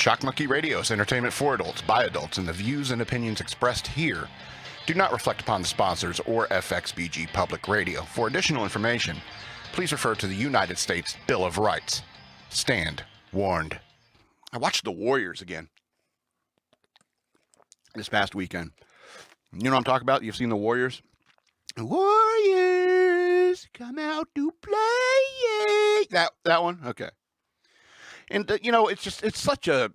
Shock Monkey Radio is entertainment for adults, by adults, and the views and opinions expressed here do not reflect upon the sponsors or FXBG Public Radio. For additional information, please refer to the United States Bill of Rights. Stand warned. I watched The Warriors again this past weekend. You know what I'm talking about? You've seen The Warriors? Warriors, come out to play. That one? Okay. And, it's such a,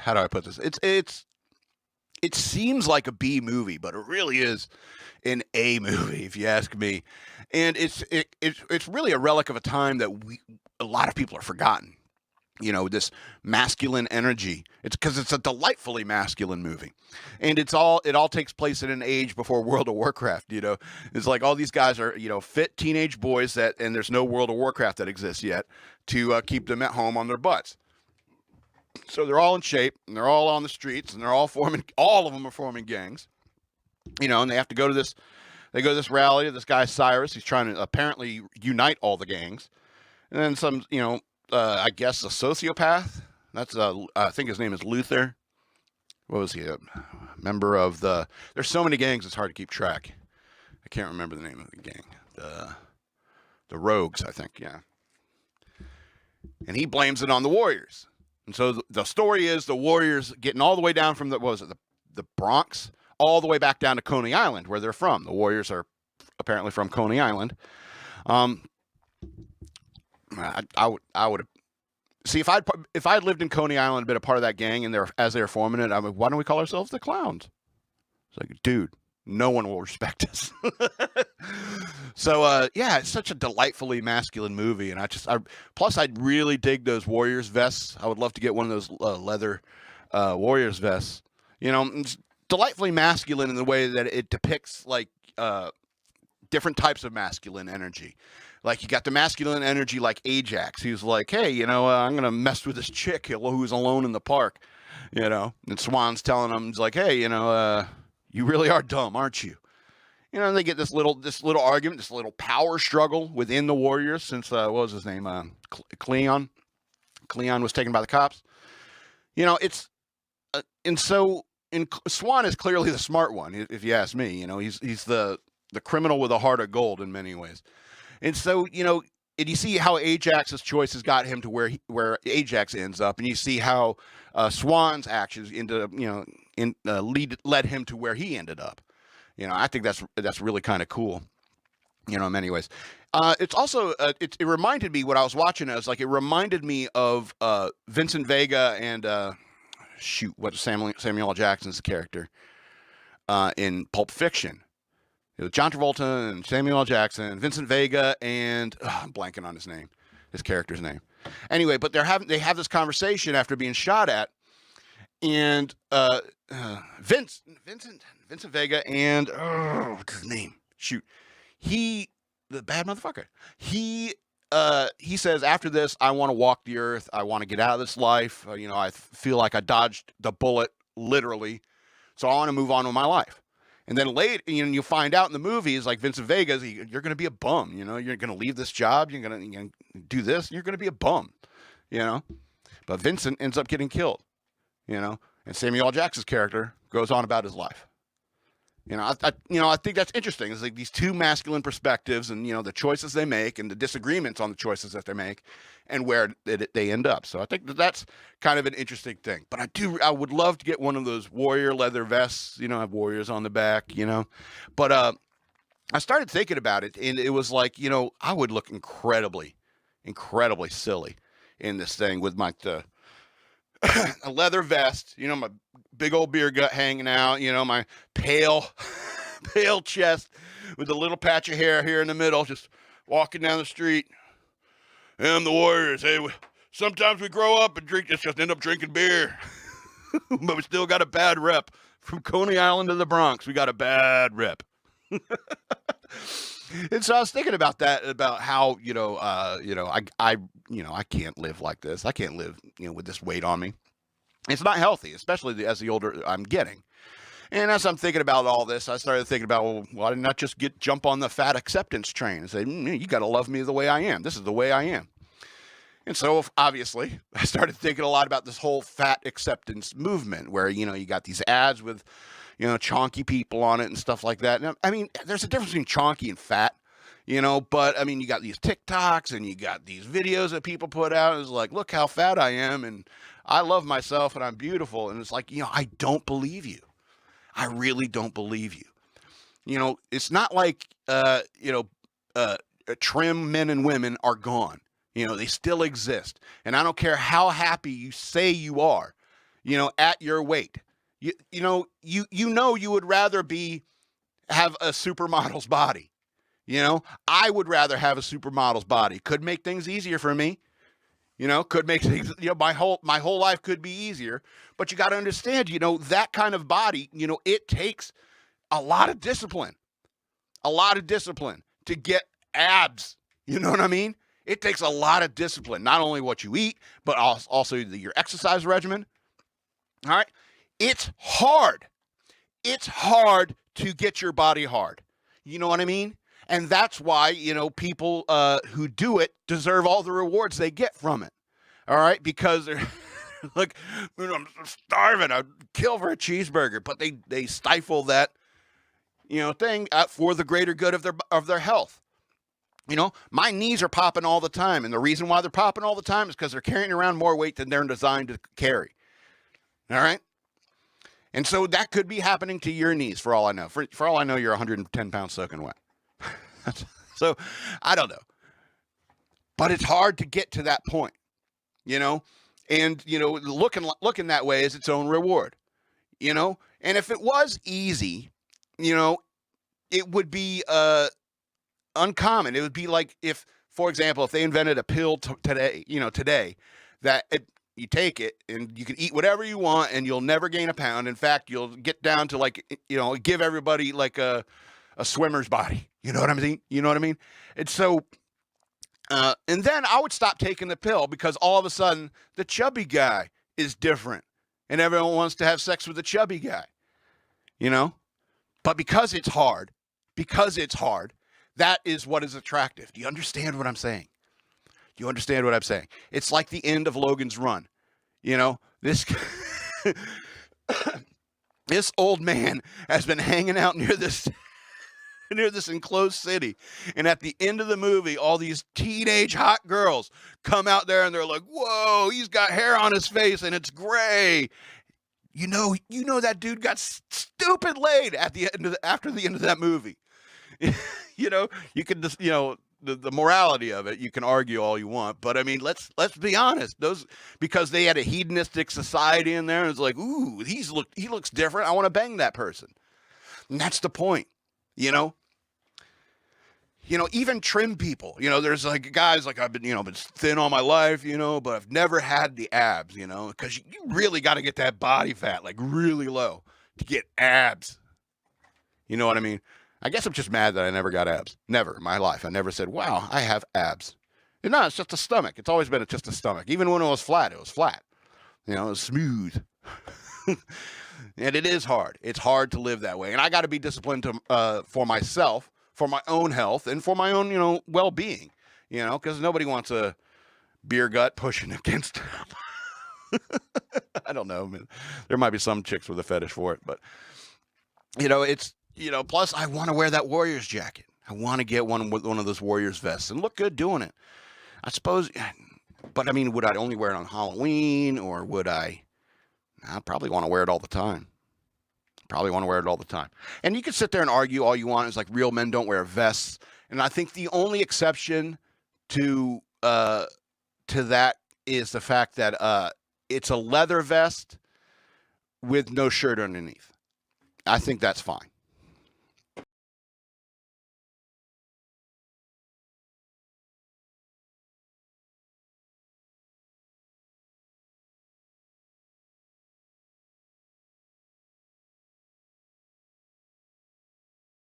how do I put this? It seems like a B movie, but it really is an A movie, if you ask me. And it's really a relic of a time that a lot of people are forgotten. You know, this masculine energy. It's because it's a delightfully masculine movie. And it all takes place in an age before World of Warcraft, you know. It's like all these guys are, fit teenage boys and there's no World of Warcraft that exists yet to keep them at home on their butts. So they're all in shape and they're all on the streets and all of them are forming gangs, and they have to go to this rally of this guy Cyrus. He's trying to apparently unite all the gangs. And then some, I guess a sociopath. That's I think his name is Luther. What was he? A member of there's so many gangs it's hard to keep track. I can't remember the name of the gang. The Rogues, I think, yeah. And he blames it on the Warriors. And so the story is the Warriors getting all the way down from the Bronx all the way back down to Coney Island, where they're from. The Warriors are apparently from Coney Island. I would see if I'd lived in Coney Island, been a part of that gang, and as they were forming it, I mean, why don't we call ourselves the Clowns? It's like, dude, no one will respect us. So it's such a delightfully masculine movie, and plus I really dig those Warriors vests. I would love to get one of those leather Warriors vests. It's delightfully masculine in the way that it depicts like different types of masculine energy. Like, you got the masculine energy like Ajax. He's like, hey, I'm going to mess with this chick who's alone in the park, And Swan's telling him, he's like, hey, you really are dumb, aren't you? And they get this little argument, this little power struggle within the Warriors since, what was his name? Cleon. Cleon was taken by the cops. Swan is clearly the smart one, if you ask me. He's the criminal with a heart of gold in many ways. And so, and you see how Ajax's choices got him to where Ajax ends up, and you see how Swan's actions led him to where he ended up. I think that's really kind of cool. In many ways. It's also it reminded me what I was watching. It reminded me of Vincent Vega and what's Samuel L. Jackson's character in Pulp Fiction. John Travolta and Samuel L. Jackson, Vincent Vega, and I'm blanking on his character's name. Anyway, but they have this conversation after being shot at, and Vincent Vega and what's his name? Shoot, the bad motherfucker. He says, after this, I want to walk the earth. I want to get out of this life. I feel like I dodged the bullet literally, so I want to move on with my life. And then later, you find out in the movies, like Vincent Vega, you're going to be a bum. You're going to leave this job. You're going to do this. You're going to be a bum. But Vincent ends up getting killed. And Samuel L. Jackson's character goes on about his life. I think that's interesting. It's like these two masculine perspectives, and the choices they make, and the disagreements on the choices that they make, and where they end up. So I think that's kind of an interesting thing. But I would love to get one of those warrior leather vests. Have warriors on the back. But I started thinking about it, and it was like, I would look incredibly, incredibly silly in this thing with my a leather vest, my big old beer gut hanging out, my pale chest with a little patch of hair here in the middle, just walking down the street. And the Warriors, hey, sometimes we grow up and just end up drinking beer. But we still got a bad rep. From Coney Island to the Bronx, we got a bad rep. And so I was thinking about that, about how, I can't live like this. I can't live, with this weight on me. It's not healthy, especially as the older I'm getting. And as I'm thinking about all this, I started thinking about, well, why didn't I just jump on the fat acceptance train and say, you got to love me the way I am. This is the way I am. And so obviously I started thinking a lot about this whole fat acceptance movement where, you got these ads with, chonky people on it and stuff like that. And I mean, there's a difference between chonky and fat, but I mean, you got these TikToks and you got these videos that people put out. And it's like, look how fat I am and I love myself and I'm beautiful. And it's like, I don't believe you. I really don't believe you. It's not like, trim men and women are gone. They still exist. And I don't care how happy you say you are, at your weight. You would rather have a supermodel's body. I would rather have a supermodel's body. Could make things easier for me. Could make things, my whole life could be easier. But you got to understand, that kind of body, it takes a lot of discipline. A lot of discipline to get abs. You know what I mean? It takes a lot of discipline, not only what you eat, but also your exercise regimen. All right. It's hard. It's hard to get your body hard. You know what I mean? And that's why, people who do it deserve all the rewards they get from it. All right. Because they're like, I'm starving. I'd kill for a cheeseburger, but they stifle that, thing for the greater good of their health. My knees are popping all the time. And the reason why they're popping all the time is because they're carrying around more weight than they're designed to carry. All right. And so that could be happening to your knees for all I know. For all I know, you're 110 pounds soaking wet. So I don't know. But it's hard to get to that point, and, looking that way is its own reward, and if it was easy, it would be uncommon. It would be like if, for example, if they invented a pill today that you take it and you can eat whatever you want and you'll never gain a pound. In fact, you'll get down to give everybody like a swimmer's body. You know what I mean? And so, and then I would stop taking the pill because all of a sudden the chubby guy is different and everyone wants to have sex with the chubby guy, but because it's hard, that is what is attractive. Do you understand what I'm saying? It's like the end of Logan's Run. This this old man has been hanging out near this enclosed city. And at the end of the movie, all these teenage hot girls come out there and they're like, whoa, he's got hair on his face and it's gray. You know that dude got stupid laid after the end of that movie. You can just, the morality of it, you can argue all you want, but I mean, let's be honest. Because they had a hedonistic society in there, and it's like, ooh, he looks different. I want to bang that person. And that's the point, even trim people, there's like guys like I've been thin all my life, but I've never had the abs, because you really got to get that body fat, like really low to get abs. You know what I mean? I guess I'm just mad that I never got abs. Never in my life. I never said, wow, I have abs. No, it's just a stomach. It's always been just a stomach. Even when it was flat, it was flat. It was smooth. And it is hard. It's hard to live that way. And I got to be disciplined for myself, for my own health, and for my own, well-being. Because nobody wants a beer gut pushing against I don't know, man. There might be some chicks with a fetish for it, but, it's, plus I want to wear that Warriors jacket. I want to get one of those Warriors vests and look good doing it. I suppose, but I mean, would I only wear it on Halloween or would I probably want to wear it all the time. And you can sit there and argue all you want. It's like real men don't wear vests. And I think the only exception to that is the fact that it's a leather vest with no shirt underneath. I think that's fine.